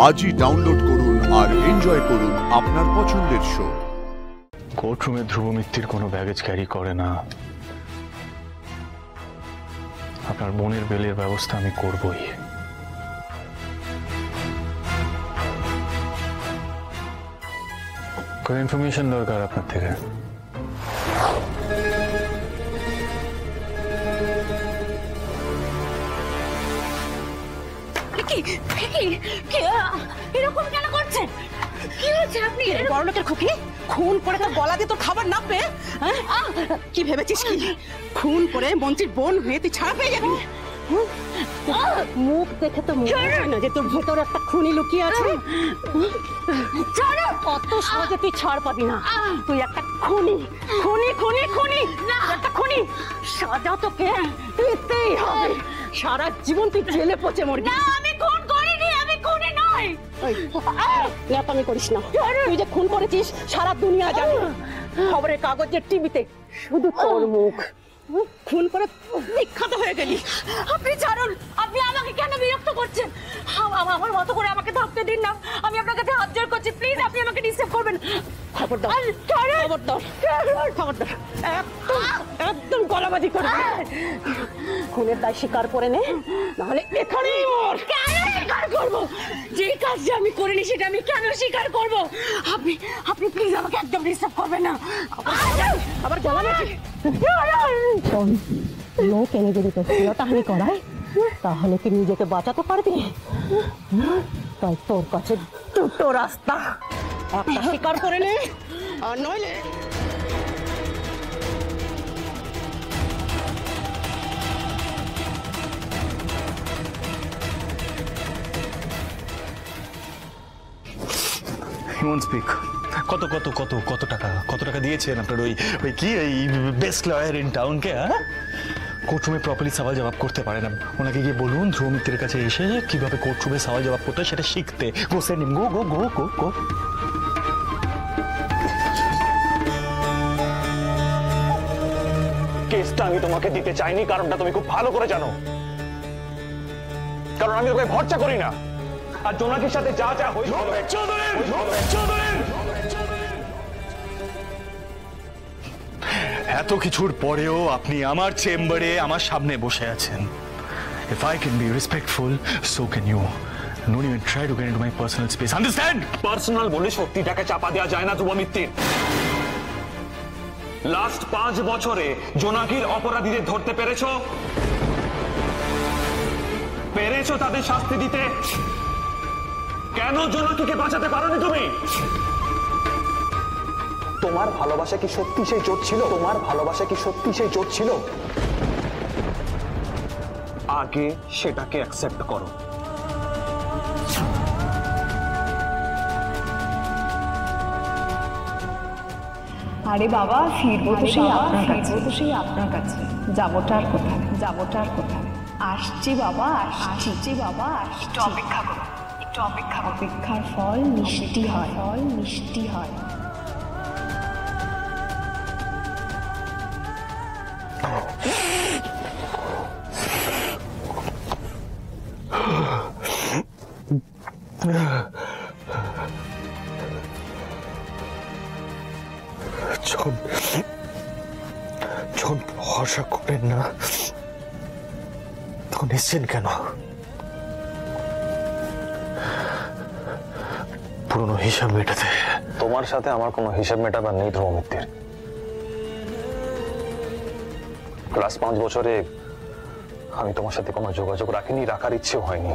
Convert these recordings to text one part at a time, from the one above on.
আজই ডাউনলোড করুন আর এনজয় করুন আপনার পছন্দের শো। কোর্টরুমে ধ্রুব মিত্তির কোনো ব্যাগেজ ক্যারি করে না। আপনার বোনের বেলের ব্যবস্থা আমি করবই। কোনো ইনফরমেশন দরকার আপনার থেকে? এরকম কেন করছেন? কি হচ্ছে? আপনি বড়লোকের খুকি খুন করে তো গলা দিয়ে তোর খাবার না পেয়ে কি ভেবেছিস? কি খুন করে মন্ত্রীর বোন হয়ে তুই ছাড়া পেয়ে যাবি? মুখ দেখে তো মনে হয় না যে তোর ভেতরে একটা খুনি লুকিয়ে আছে। কত সহজে তুই ছাড় পাবি না। তুই একটা খুনি, খুনি খুনি খুনি একটা খুনি। সাজা তোকে পেতেই হবে। সারা জীবন তুই জেলে পচে মরবি। আমি খুন করিনি, আমি খুনি নই। ন্যাপামি করিস না। তুই যে খুন করেছিস সারা দুনিয়া জানে। খবরের কাগজের টিভিতে শুধু তোর মুখ। খুন করে বিখ্যাত হয়ে গেলি। আপনি ছাড়ুন। আপনি আমাকে কেন বিরক্ত করছেন? আমার মতো করে আমাকে থাকতে দিন না। আমি আপনার কাছে হাত জোড় করছি, প্লিজ আপনি আমাকে ডিস্টার্ব করবেন। খবরদার খবরদার খবরদার, একদম গলাবাজি করবে। খুনের দায় স্বীকার করে নে, নাহলে এখানেই মর। কেন স্বীকার করবো? যে কাজটা আমি করিনি সেটা আমি কেন স্বীকার করবো? আপনি প্লিজ আমাকে একদম ডিস্টার্ব করবেন না। আবার গলাবাজি। লোক এনে যদি তোর শ্লীলতাহানি করায় তাহলে কি নিজেকে বাঁচাতে পারবি? তাই তোর কাছে দুটো রাস্তা, একটা স্বীকার করে নে আর নইলে কত কত কত কত টাকা কত টাকা দিয়েছেন আপনার ওই ওই কি এই বেস্ট লয়ার ইন টাউনকে? হ্যাঁ, কোর্টরুমে প্রপারলি সওয়াল জবাব করতে পারে না। ওনাকে গিয়ে বলুন ধ্রুব মিত্রের কাছে এসে কিভাবে কোর্টরুমে সওয়াল জবাব করতে হয় সেটা শিখতে। গো সেন্ড হিম, গো গো গো গো গো। কেসটা আমি তোমাকে দিতে চাইনি, কারণটা তুমি খুব ভালো করে জানো। কারণ আমি তোকে ভরসা করি না। আর জোনাকির সাথে যা যা হয়েছে, এত কিছুর পরেও আপনি আমার চেম্বারে আমার সামনে বসে আছেন। If I can be respectful, so can you. Don't even try to get into my personal space. Understand? Personal বলে সত্যিটাকে চাপা দেওয়া যায় না ধ্রুব মিত্তির। লাস্ট 5 বছরে জোনাকির অপরাধীদের ধরতে পেরেছো? পেরেছো তাদের শাস্তি দিতে? কেন জোনাকিকে বাঁচাতে পারোনি তুমি? তোমার ভালোবাসা কি সত্যি সেই জোট ছিল? তোমার ভালোবাসা কি সত্যি সেই জোট ছিল? আগে সেটাকে অ্যাকসেপ্ট করো। আরে বাবা, ফিরবো তো সেই আপনার কাছে। যাবোটার কোথায়, যাবোটার কোথায়? আসছি বাবা, আসছি বাবা, একটু অপেক্ষা করো, একটু অপেক্ষা করো। অপেক্ষার ফল মিষ্টি হয়, ফল মিষ্টি হয়। যখন ভরসা করেন না তখন এসছেন কেন? পুরনো হিসাব মেটাতে। তোমার সাথে আমার কোনো হিসাব মেটাবার নেই ধ্রুব মিত্তির। লাস্ট 5 বছরে আমি তোমার সাথে কোনো যোগাযোগ রাখিনি, রাখার ইচ্ছেও হয়নি।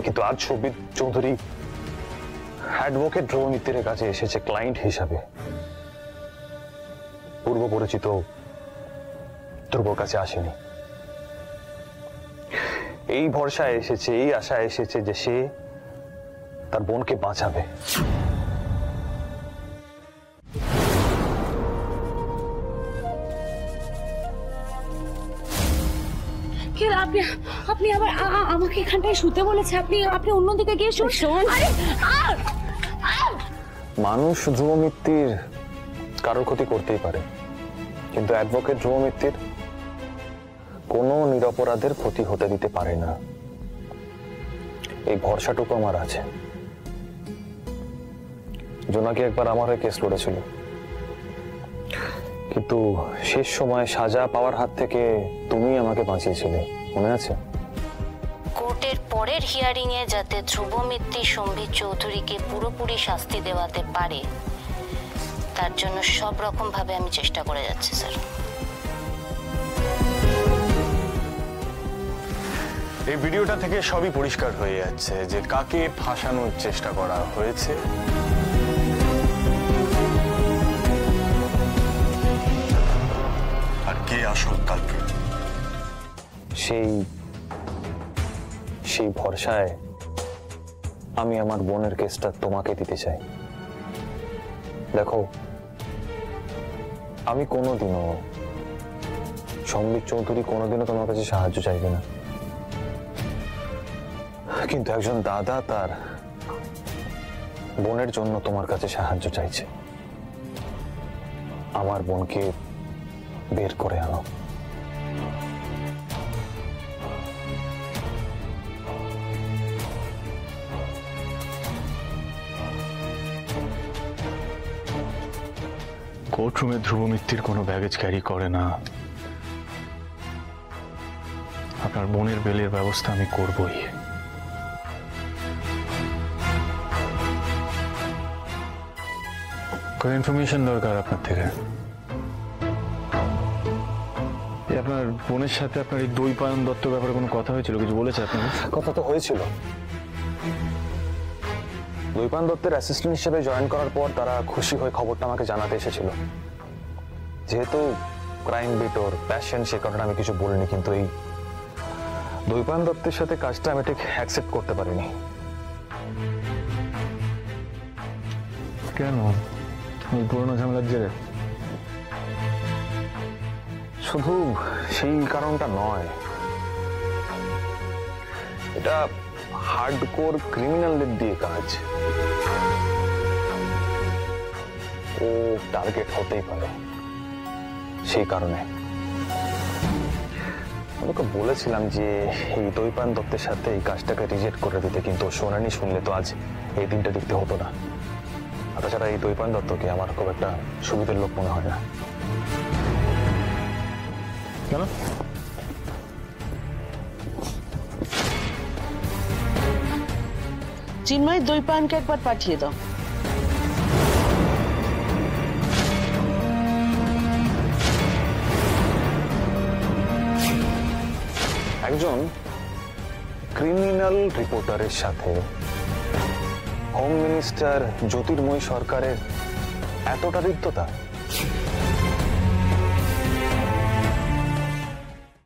কিন্তু আজ শোভিত চৌধুরী অ্যাডভোকেট ধ্রুব মিত্তিরের কাছে এসেছে ক্লায়েন্ট হিসাবে। পূর্ব পরিচিত ধ্রুবর কাছে আসেনি। এই ভরসায় এসেছে, এই আশায় এসেছে যে সে তার বোনকে বাঁচাবে। আপনি আবার আমাকে এখানটায় শুতে বলেছে? আপনি অন্যদিকে গিয়ে শুন। মানুষ ধ্রুব মিত্তির কারোর ক্ষতি করতেই পারে, কিন্তু অ্যাডভোকেট ধ্রুব মিত্তির কোনো নিরপরাধের ক্ষতি হতে দিতে পারে না। এই ভরসাটুকু আমার আছে। জোনাকি একবার আমার হয়ে কেস লড়েছিল, কিন্তু শেষ সময় সাজা পাওয়ার হাত থেকে তুমি আমাকে বাঁচিয়েছিলে, মনে আছে? কোর্টের পরের হিয়ারিং এ যাতে ধ্রুব মিত্তি সম্বিত চৌধুরীকে পুরোপুরি শাস্তি দেওয়াতে পারে, তার জন্য সব রকম ভাবে আমি চেষ্টা করে যাচ্ছি স্যার। এই ভিডিওটা থেকে সবই পরিষ্কার হয়ে যাচ্ছে যে কাকে ফাঁসানোর চেষ্টা করা হয়েছে, আর কে আসল কালপ্রিট। সেই ভরসায় আমি আমার বোনের কেসটা তোমাকে দিতে চাই। দেখো, আমি কোনোদিনও, সম্বিত চৌধুরী কোনোদিনও তোমার কাছে সাহায্য চাইবে না, কিন্তু একজন দাদা তার বোনের জন্য তোমার কাছে সাহায্য চাইছে। আমার বোনকে বের করে আনো। কোর্টরুমে ধ্রুব মিত্তির কোনো ব্যাগেজ ক্যারি করে না। আপনার বোনের বেলের ব্যবস্থা আমি করবই। কোনো ইনফরমেশন দরকার আপনার থেকে? আপনার বোনের সাথে আপনার এই দৈপায়ন দত্ত ব্যাপারে কোনো কথা হয়েছিল? কিছু বলেছে আপনাকে? কথা তো হয়েছিল। দৈপায়ন দত্তের অ্যাসিস্ট্যান্ট হিসেবে জয়েন করার পর তারা খুশি হয়ে খবরটা আমাকে জানাতে এসেছিল। যেহেতু ক্রাইম বিট ওর প্যাশন, সে কারণে আমি কিছু বলিনি, কিন্তু এই দৈপায়ন দত্তের সাথে কাজটা আমি ঠিক অ্যাকসেপ্ট করতে পারিনি। কেন? ওই পুরোনো ঝামেলার জেরে? শুধু সেই কারণটা নয়, এটা হার্ডকোর ক্রিমিনালদের দিয়ে কাজ। ও টার্গেট হতেই পারে, সেই কারণে ওকে বলেছিলাম যে এই দৈপায়ন দত্তের সাথে এই কাজটাকে রিজেক্ট করে দিতে, কিন্তু শোনানি, শুনলে তো আজ এই দিনটা দেখতে হতো না। তাছাড়া এই দৈপায়ন দত্তকে আমার খুব একটা সুবিধার লোক মনে হয় না। কেন? চিন্ময়, দৈপায়নকে একবার পাঠিয়ে দাও। একজন ক্রিমিনাল রিপোর্টারের সাথে হোম মিনিস্টার জ্যোতির্ময় সরকারের এতটা রিক্ততা?